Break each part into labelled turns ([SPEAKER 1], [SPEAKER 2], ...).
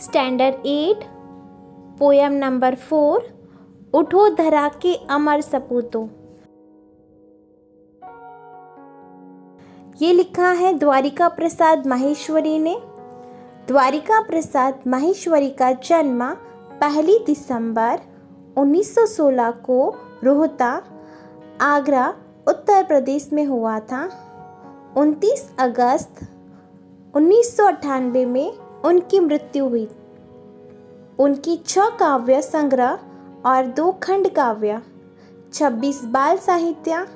[SPEAKER 1] Standard 8 poem number 4 उठो धरा के अमर सपूतों। ये लिखा है द्वारिका प्रसाद माहेश्वरी ने। द्वारिका प्रसाद माहेश्वरी का जन्म 1 दिसंबर 1916 को रोहता, आगरा, उत्तर प्रदेश में हुआ था। 29 अगस्त 1998 में उनकी मृत्यु हुई। उनकी 6 काव्य संग्रह और 2 खंड काव्य, 26 बाल साहित्य,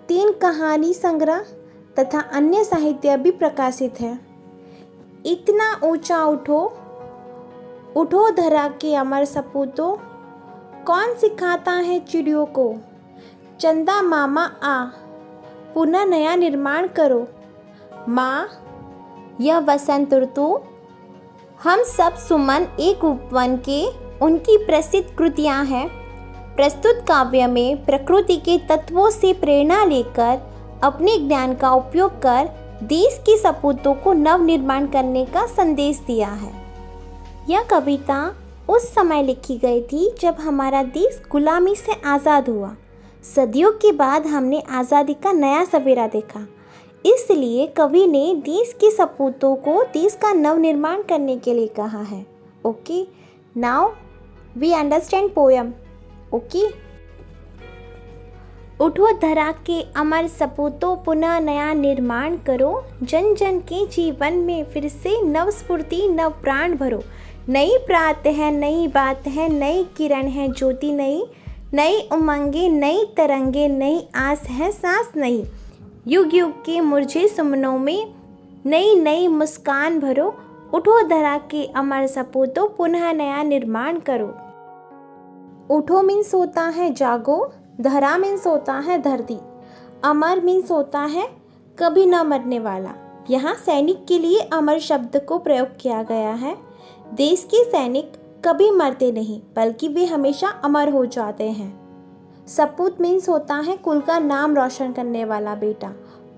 [SPEAKER 1] 3 कहानी संग्रह तथा अन्य साहित्य भी प्रकाशित है। इतना ऊंचा उठो, उठो धरा के अमर सपूतों, कौन सिखाता है चिड़ियों को। चंदा मामा आ, पुनः नया निर्माण करो। माँ, यह वसंत ऋतु, हम सब सुमन एक उपवन के उनकी प्रसिद्ध कृतियाँ हैं। प्रस्तुत काव्य में प्रकृति के तत्वों से प्रेरणा लेकर अपने ज्ञान का उपयोग कर देश के सपूतों को नव निर्माण करने का संदेश दिया है। यह कविता उस समय लिखी गई थी जब हमारा देश गुलामी से आज़ाद हुआ। सदियों के बाद हमने आज़ादी का नया सवेरा देखा। इसलिए कवि ने देश के सपूतों को देश का नव निर्माण करने के लिए कहा है। Okay, now we understand poem. Okay, उठो धरा के अमर सपूतों, पुनः नया निर्माण करो। जन जन के जीवन में फिर से नव स्फूर्ति, नव प्राण भरो। नई प्रात है, नई बात है, नई किरण है ज्योति नई, नई उमंगे, नई तरंगे, नई आस है सांस नई। युग युग के मुरझे सुमनों में नई नई मुस्कान भरो। उठो धरा के अमर सपूतों, पुनः नया निर्माण करो। उठो मीन्स होता है जागो, धरा मीन्स होता है धरती, अमर मीन्स होता है कभी न मरने वाला। यहाँ सैनिक के लिए अमर शब्द को प्रयोग किया गया है। देश के सैनिक कभी मरते नहीं बल्कि वे हमेशा अमर हो जाते हैं। सपूत मीन्स होता है कुल का नाम रोशन करने वाला बेटा।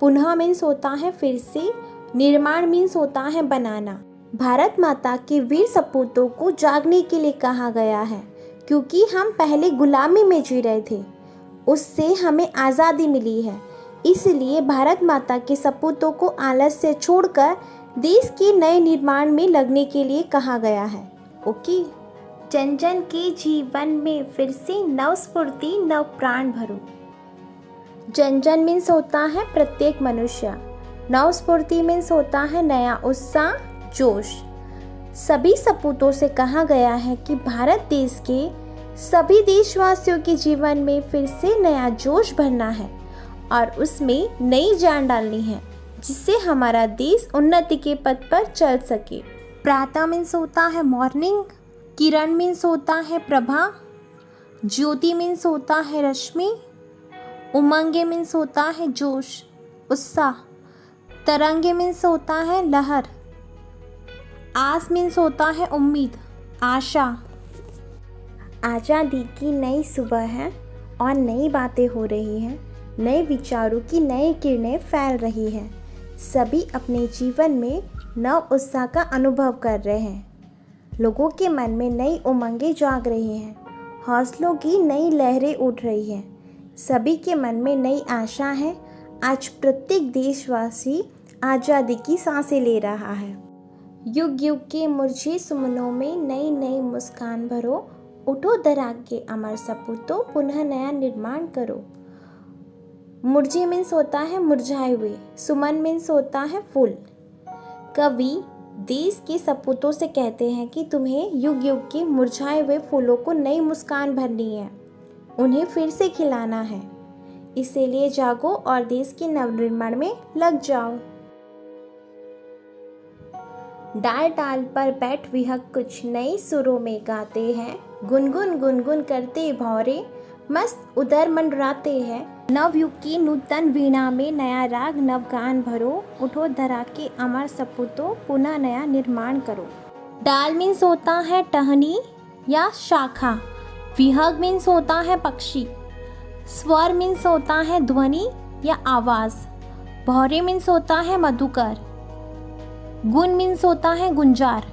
[SPEAKER 1] पुनः मीन्स होता है फिर से। निर्माण मीन्स होता है बनाना। भारत माता के वीर सपूतों को जागने के लिए कहा गया है, क्योंकि हम पहले गुलामी में जी रहे थे, उससे हमें आज़ादी मिली है। इसलिए भारत माता के सपूतों को आलस्य छोड़कर देश के नए निर्माण में लगने के लिए कहा गया है। ओके, जन जन के जीवन में फिर से नव स्फूर्ति, नव प्राण भरो। जन जन मीन्स होता है प्रत्येक मनुष्य। नव स्फूर्ति मीन्स होता है नया उत्साह, जोश। सभी सपूतों से कहा गया है कि भारत देश के सभी देशवासियों के जीवन में फिर से नया जोश भरना है और उसमें नई जान डालनी है, जिससे हमारा देश उन्नति के पथ पर चल सके। प्रातः मीन्स होता है मॉर्निंग, किरण मीन्स होता है प्रभा, ज्योति मीन्स होता है रश्मि, उमंगे मीन्स होता है जोश, उत्साह, तरंगे मीन्स होता है लहर, आस मीन्स होता है उम्मीद, आशा। आज़ादी की नई सुबह है और नई बातें हो रही हैं, नए विचारों की नई किरणें फैल रही हैं। सभी अपने जीवन में नव उत्साह का अनुभव कर रहे हैं। लोगों के मन में नई उमंगें जाग रही हैं, हौसलों की नई लहरें उठ रही हैं। सभी के मन में नई आशा है। आज प्रत्येक देशवासी आज़ादी की सांसें ले रहा है। युग युग के मुरझे सुमनों में नई नई मुस्कान भरो। उठो धरा के अमर सपूतों, पुनः नया निर्माण करो। मुरझे मीन्स होता है मुरझाए हुए, सुमन मीन्स होता है फूल। कवि देश के सपूतों से कहते हैं कि तुम्हें युग युग के मुरझाए हुए फूलों को नई मुस्कान भरनी है, उन्हें फिर से खिलाना है। इसीलिए जागो और देश के नवनिर्माण में लग जाओ। डाल डाल पर बैठ विहक कुछ नए सुरों में गाते हैं, गुनगुन गुनगुन करते भौरे मस्त उदर मंडराते हैं। नवयुग की नूतन वीणा में नया राग नव गान भरो। उठो धरा के अमर सपूतों, पुनः नया निर्माण करो। डाल मीन्स होता है टहनी या शाखा, विहग मीन्स होता है पक्षी, स्वर मीन्स होता है ध्वनि या आवाज़, भौरे मीन्स होता है मधुकर, गुण मीन्स होता है गुंजार,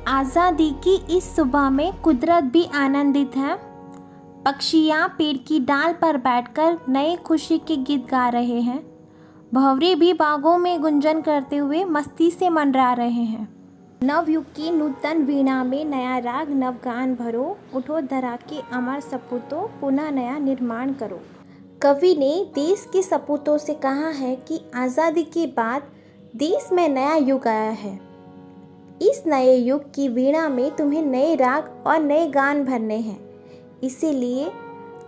[SPEAKER 1] आज़ादी की इस सुबह में कुदरत भी आनंदित है। पक्षियाँ पेड़ की डाल पर बैठकर नए खुशी के गीत गा रहे हैं। भंवरे भी बागों में गुंजन करते हुए मस्ती से मंडरा रहे हैं। नवयुग की नूतन वीणा में नया राग नव गान भरो, उठो धरा के अमर सपूतों पुनः नया निर्माण करो। कवि ने देश के सपूतों से कहा है कि आज़ादी के बाद देश में नया युग आया है। इस नए युग की वीणा में तुम्हें नए राग और नए गान भरने हैं, इसीलिए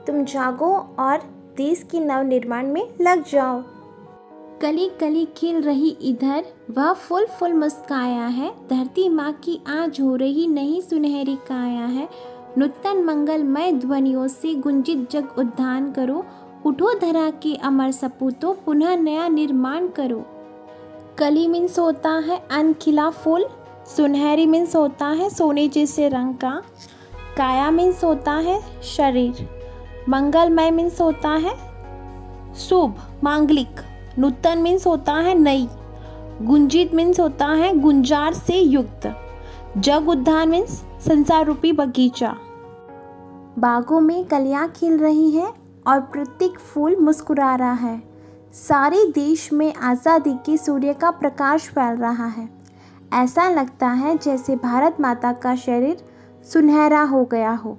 [SPEAKER 1] तुम जागो और देश के नव निर्माण में लग जाओ। कली कली खिल रही इधर, वह फूल फूल मुस्काया है। धरती माँ की आज हो रही नई सुनहरी काया है। नूतन मंगलमय ध्वनियों से गुंजित जग उद्धान करो, उठो धरा के अमर सपूतों पुनः नया निर्माण करो। कली मीन्स होता है अनखिला फूल, सुनहरी मीन्स होता है सोने जैसे रंग का, काया मीन्स होता है शरीर, मंगलमय मीन्स होता है शुभ मांगलिक, नूतन मीन्स होता है नई, गुंजित मीन्स होता है गुंजार से युक्त, जग उद्यान मीन्स संसार रूपी बगीचा। बागों में कलियां खिल रही हैं और प्रत्येक फूल मुस्कुरा रहा है। सारे देश में आज़ादी के सूर्य का प्रकाश फैल रहा है। ऐसा लगता है जैसे भारत माता का शरीर सुनहरा हो गया हो।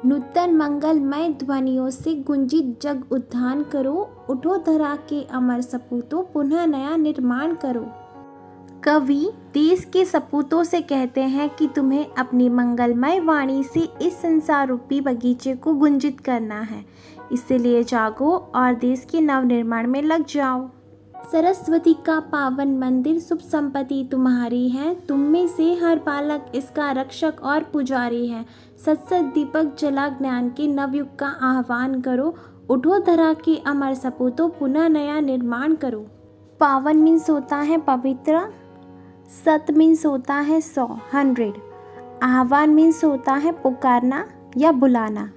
[SPEAKER 1] नूतन मंगलमय ध्वनियों से गुंजित जग उद्धान करो, उठो धरा के अमर सपूतों पुनः नया निर्माण करो। कवि देश के सपूतों से कहते हैं कि तुम्हें अपनी मंगलमय वाणी से इस संसार रूपी बगीचे को गुंजित करना है, इसलिए जागो और देश के नव निर्माण में लग जाओ। सरस्वती का पावन मंदिर शुभ संपत्ति तुम्हारी है, तुम में से हर बालक इसका रक्षक और पुजारी है। सत सत दीपक जला ज्ञान के नवयुग का आह्वान करो, उठो धरा के अमर सपूतों पुनः नया निर्माण करो। पावन मीन्स होता है पवित्र, सत मीन्स होता है 100, आह्वान मीन्स होता है पुकारना या बुलाना।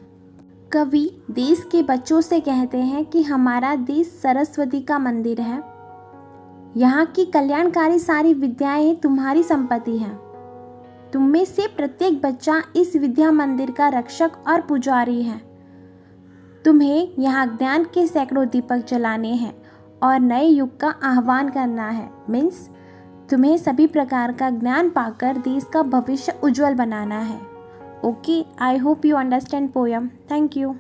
[SPEAKER 1] कवि देश के बच्चों से कहते हैं कि हमारा देश सरस्वती का मंदिर है। यहाँ की कल्याणकारी सारी विद्याएं तुम्हारी संपत्ति हैं। तुम में से प्रत्येक बच्चा इस विद्या मंदिर का रक्षक और पुजारी है। तुम्हें यहाँ ज्ञान के सैकड़ों दीपक जलाने हैं और नए युग का आह्वान करना है। मीन्स तुम्हें सभी प्रकार का ज्ञान पाकर देश का भविष्य उज्जवल बनाना है। Okay, I hope you understand poem. Thank you.